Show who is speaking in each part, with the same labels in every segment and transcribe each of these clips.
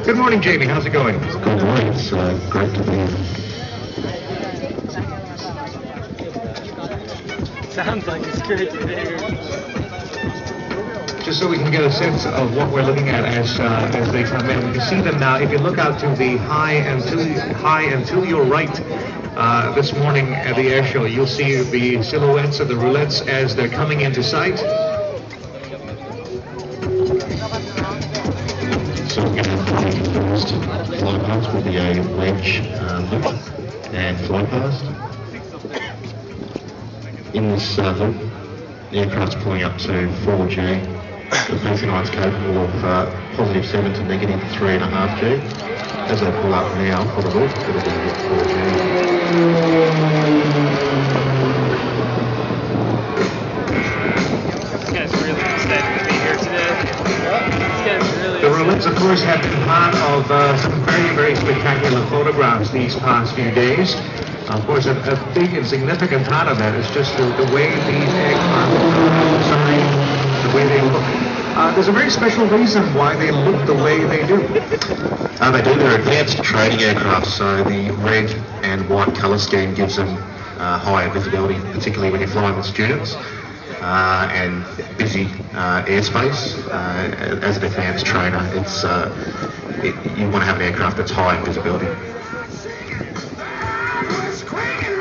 Speaker 1: Good morning, Jamie. How's it going?
Speaker 2: Good morning. It's great to be here.
Speaker 3: Sounds like it's great to be here.
Speaker 1: Just so we can get a sense of what we're looking at as they come in. We can see them now. If you look out to the high and to your right this morning at the air show, you'll see the silhouettes of the Roulettes as they're coming into sight.
Speaker 2: So we're going to have the first fly past will be a wedge loop and fly past. In this loop, the aircraft's pulling up to 4G. The Panthonine's capable of positive 7 to negative 3.5 G. As they pull up now for the loop, it'll be 4G.
Speaker 3: This guy's really excited to be here today.
Speaker 1: The Roulettes, of course, have been part of some very, very spectacular photographs these past few days. Of course, a big and significant part of that is just the way these aircraft are designed, the way they look. There's a very special reason why they look the way they do.
Speaker 2: They do. They're advanced training aircraft, so the red and white colour scheme gives them higher visibility, particularly when you're flying with students and busy airspace. As an advanced trainer, you want to have an aircraft that's high in visibility.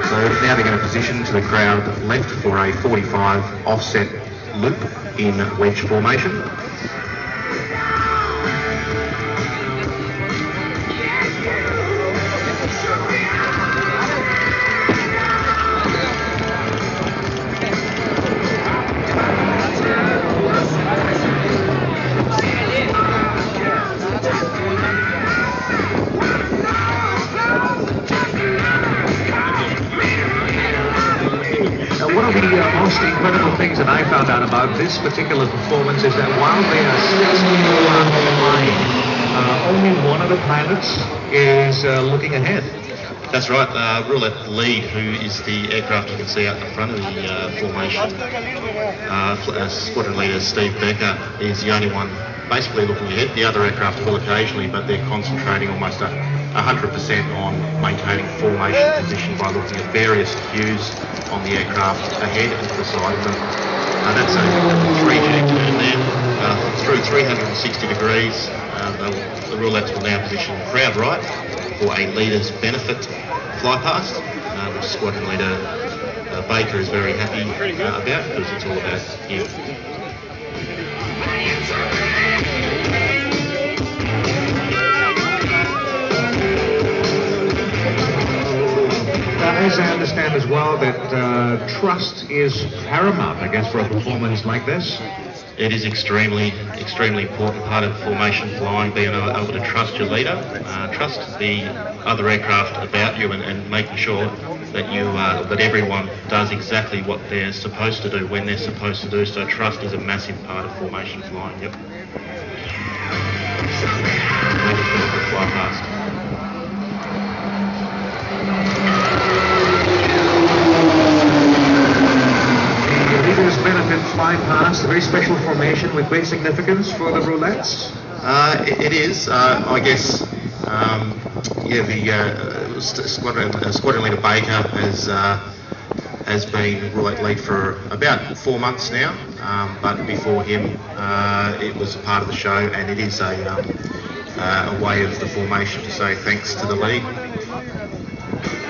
Speaker 2: So now they're going to position to the crowd left for a 45 offset loop in wedge formation.
Speaker 1: One of the most incredible things that I found out about this particular performance is that while they are 6 people flying, only one of the pilots is looking ahead.
Speaker 2: That's right. Roulette lead, who is the aircraft you can see out the front of the formation, squadron leader Steve Becker, is the only one basically looking ahead. The other aircraft will occasionally, but they're concentrating almost 100% on maintaining formation position by looking at various cues on the aircraft ahead and to the side of them. That's a 3G turn there. Through 360 degrees, the Roulettes will now position crowd right for a leader's benefit fly past, which squadron leader Baker is very happy about because it's all about him.
Speaker 1: As I understand as well that trust is paramount, I guess, for a performance like this.
Speaker 2: It is extremely important part of formation flying, being able to trust your leader, trust the other aircraft about you, and making sure that that everyone does exactly what they're supposed to do when they're supposed to do so. Trust is a massive part of formation flying. Yep. Fly past.
Speaker 1: Leaders benefit fly past, a very special formation with great significance for the Roulettes.
Speaker 2: It is, I guess. The squadron leader Baker has been Roulette lead for about 4 months now, but before him, it was a part of the show, and it is a way of the formation to say thanks to the lead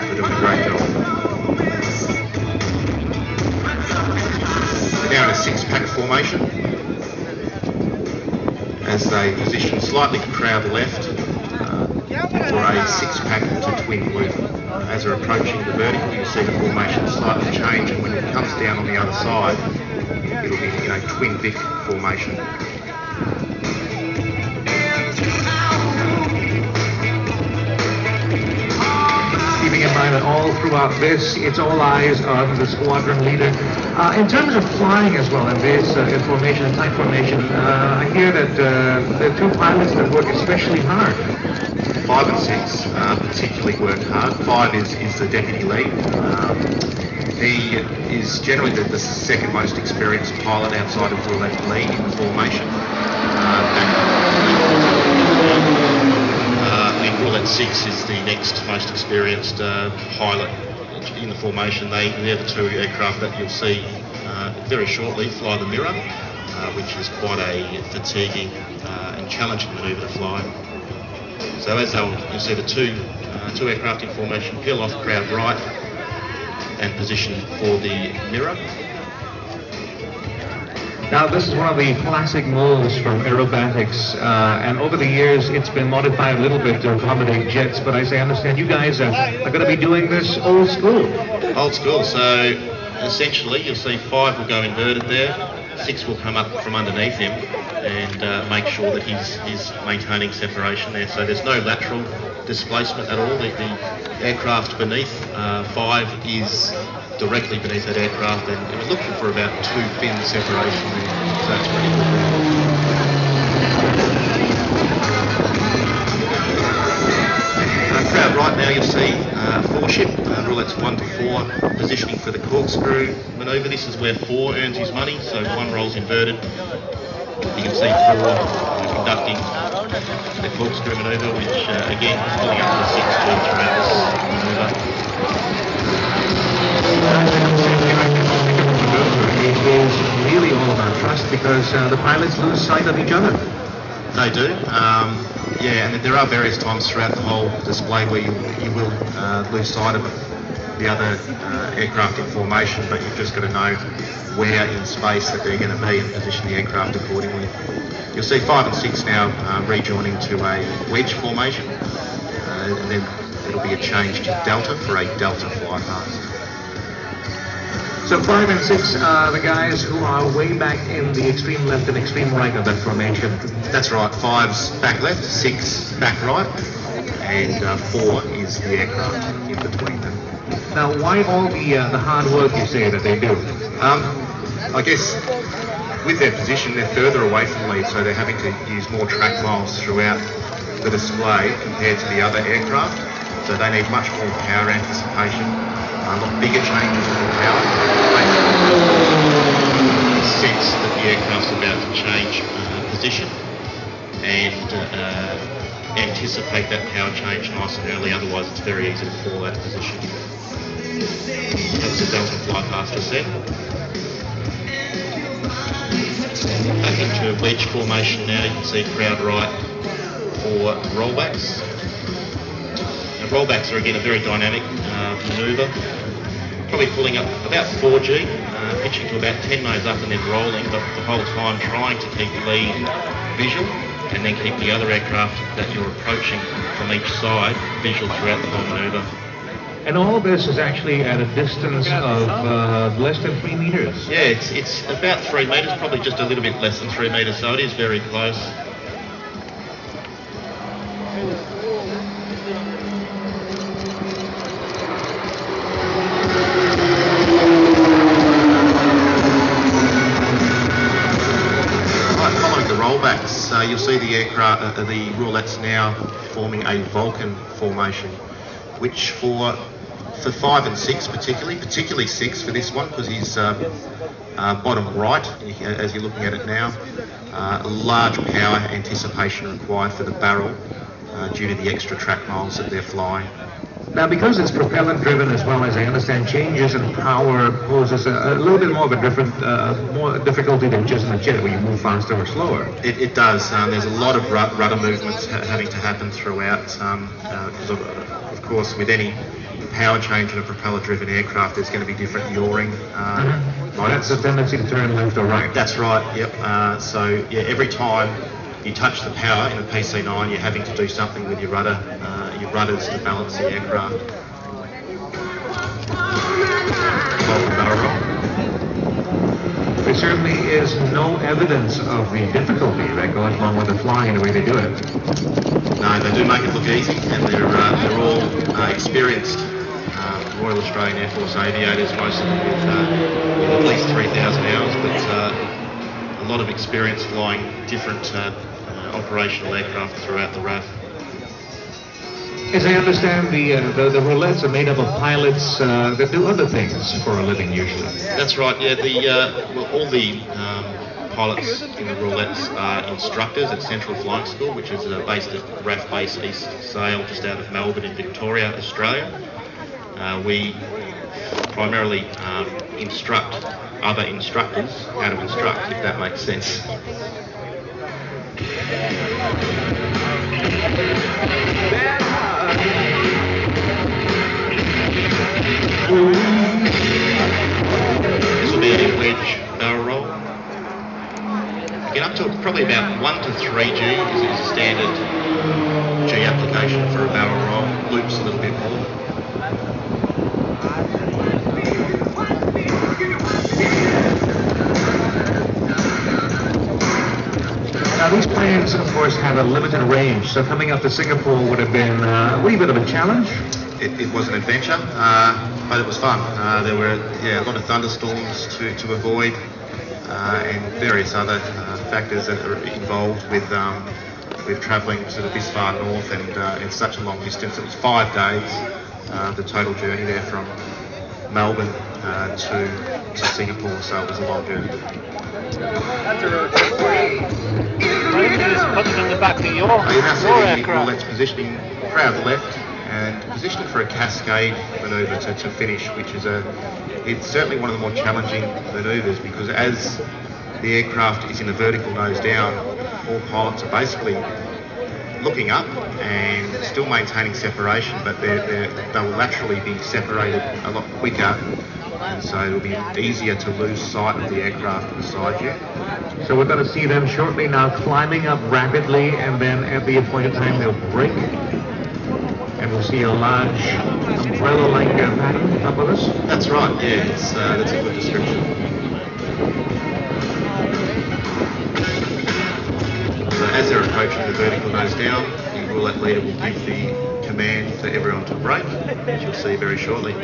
Speaker 2: for doing a great job. Now in a 6-pack formation as they position slightly crowd left for a 6-pack to twin loop. As they're approaching the vertical, you see the formation slightly change, and when it comes down on the other side, it'll be in a twin Vic formation.
Speaker 1: Keeping in mind that all throughout this, it's all eyes on the squadron leader. In terms of flying as well in this formation, tight formation, I hear that there are 2 pilots that work especially hard.
Speaker 2: 5 and 6 particularly work hard. 5 is the deputy lead. He is generally the second most experienced pilot outside of Roulette lead in the formation. Roulette 6 is the next most experienced pilot in the formation. They're the two aircraft that you'll see very shortly fly the Mirror, which is quite a fatiguing and challenging manoeuvre to fly. So as you'll see the two aircraft in formation, peel off crowd right and position for the Mirror.
Speaker 1: Now, this is one of the classic moves from aerobatics, and over the years it's been modified a little bit to accommodate jets, but as I understand, you guys are going to be doing this old school.
Speaker 2: Old school, so essentially you'll see 5 will go inverted there, 6 will come up from underneath him and make sure that he's maintaining separation there. So there's no lateral displacement at all. The aircraft beneath 5 is directly beneath that aircraft, and it was looking for about 2 fin separation there, so that's pretty good. Crowd right now, you'll see 4 ship, Roulettes 1 to 4, positioning for the corkscrew manoeuvre. This is where 4 earns his money, so 1 rolls inverted. You can see 4 conducting the corkscrew manoeuvre, which again is pulling up to the 6 to throughout this manoeuvre.
Speaker 1: It is really all about trust, because the pilots lose sight of each other.
Speaker 2: They do, yeah, and there are various times throughout the whole display where you will lose sight of the other aircraft in formation, but you've just got to know where in space that they're going to be and position the aircraft accordingly. You'll see 5 and 6 now rejoining to a wedge formation, and then it'll be a change to Delta for a Delta fly past.
Speaker 1: So 5 and 6 are the guys who are way back in the extreme left and extreme right of that formation.
Speaker 2: That's right, 5's back left, 6 back right, and 4 is the aircraft in between them.
Speaker 1: Now, why all the hard work you say that they do?
Speaker 2: I guess with their position, they're further away from lead, so they're having to use more track miles throughout the display compared to the other aircraft. So they need much more power anticipation, a lot bigger changes in the power. Sense that the aircraft's about to change position and anticipate that power change nice and early, otherwise it's very easy to fall out of position. That's the Delta fly past set. Back into a wedge formation now, you can see crowd right for rollbacks. And rollbacks are again a very dynamic manoeuvre, probably pulling up about 4G, pitching to about 10 nose up and then rolling, but the whole time trying to keep lead visual and then keep the other aircraft that you're approaching from each side visual throughout the whole manoeuvre.
Speaker 1: And all this is actually at a distance of less than 3 meters.
Speaker 2: Yeah, it's about 3 meters, probably just a little bit less than 3 meters, so it is very close. Rollbacks, you'll see the aircraft, the Roulettes now forming a Vulcan formation, which for 5 and 6 particularly 6 for this one, because he's bottom right, as you're looking at it now, large power anticipation required for the barrel due to the extra track miles that they're flying.
Speaker 1: Now, because it's propellant driven as well, as I understand, changes in power poses a little bit more of a different, more difficulty than just in a jet where you move faster or slower.
Speaker 2: It does. There's a lot of rudder movements having to happen throughout. Because of course, with any power change in a propeller-driven aircraft, there's going to be different yawing.
Speaker 1: That's the tendency to turn left or right.
Speaker 2: That's right. Yep. So yeah, every time you touch the power in a PC-9, you're having to do something with your rudders to balance the aircraft.
Speaker 1: There certainly is no evidence of the difficulty that goes along with the flying the way they do it.
Speaker 2: No, they do make it look easy, and they're all experienced Royal Australian Air Force aviators, most of them with at least 3,000 hours, but a lot of experience flying different operational aircraft throughout the RAF.
Speaker 1: As I understand, the Roulettes are made up of pilots that do other things for a living usually.
Speaker 2: That's right. Yeah, all the pilots in the Roulettes are instructors at Central Flying School, which is based at RAF Base East Sale, just out of Melbourne in Victoria, Australia. We primarily instruct other instructors how to instruct, if that makes sense. This will be a wedge barrel roll. Get up to probably about 1 to 3 G is a standard G application for a barrel roll. Loops a little bit more.
Speaker 1: Now these planes, of course, have a limited range, so coming up to Singapore would have been a wee bit of a challenge.
Speaker 2: It was an adventure, but it was fun. There were a lot of thunderstorms to avoid, and various other factors that are involved with travelling sort of this far north and such a long distance. It was 5 days, the total journey there from Melbourne to Singapore, so it was a long journey.
Speaker 3: That's a road trip for you. Why didn't you just put them in the back of your aircraft?
Speaker 2: Roulette's positioning proud left and positioning for a cascade manoeuvre to finish, which is it's certainly one of the more challenging manoeuvres, because as the aircraft is in a vertical nose down, all pilots are basically looking up and still maintaining separation, but they will laterally be separated a lot quicker, and so it'll be easier to lose sight of the aircraft beside you.
Speaker 1: So we're going to see them shortly now climbing up rapidly, and then at the appointed time they'll break. And we'll see a large umbrella-like pattern up with us.
Speaker 2: That's right, yeah, that's a good description. So as they're approaching the vertical nose down, the roulette leader will give the command for everyone to brake, which you'll see very shortly.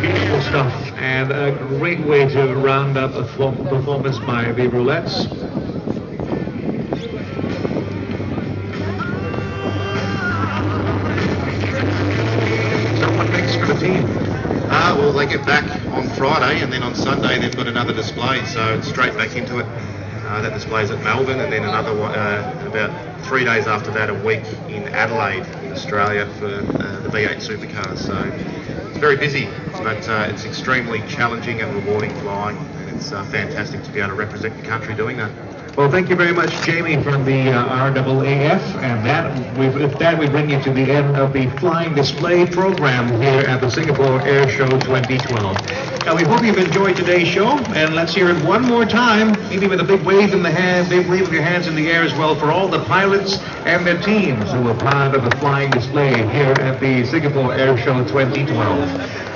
Speaker 1: Beautiful stuff, and a great way to round up a performance by the Roulettes. For the team?
Speaker 2: Well, they get back on Friday, and then on Sunday they've got another display, so it's straight back into it. That display's at Melbourne, and then another one about 3 days after that, a week in Adelaide, in Australia, for the V8 supercars. So it's very busy, but it's extremely challenging and rewarding flying, and it's fantastic to be able to represent the country doing that.
Speaker 1: Well, thank you very much, Jamie, from the RAAF, and with that we bring you to the end of the flying display program here at the Singapore Airshow 2012. Now, we hope you've enjoyed today's show, and let's hear it one more time, maybe with a big wave in the hand, big wave of your hands in the air as well, for all the pilots and their teams who were part of the flying display here at the Singapore Airshow 2012.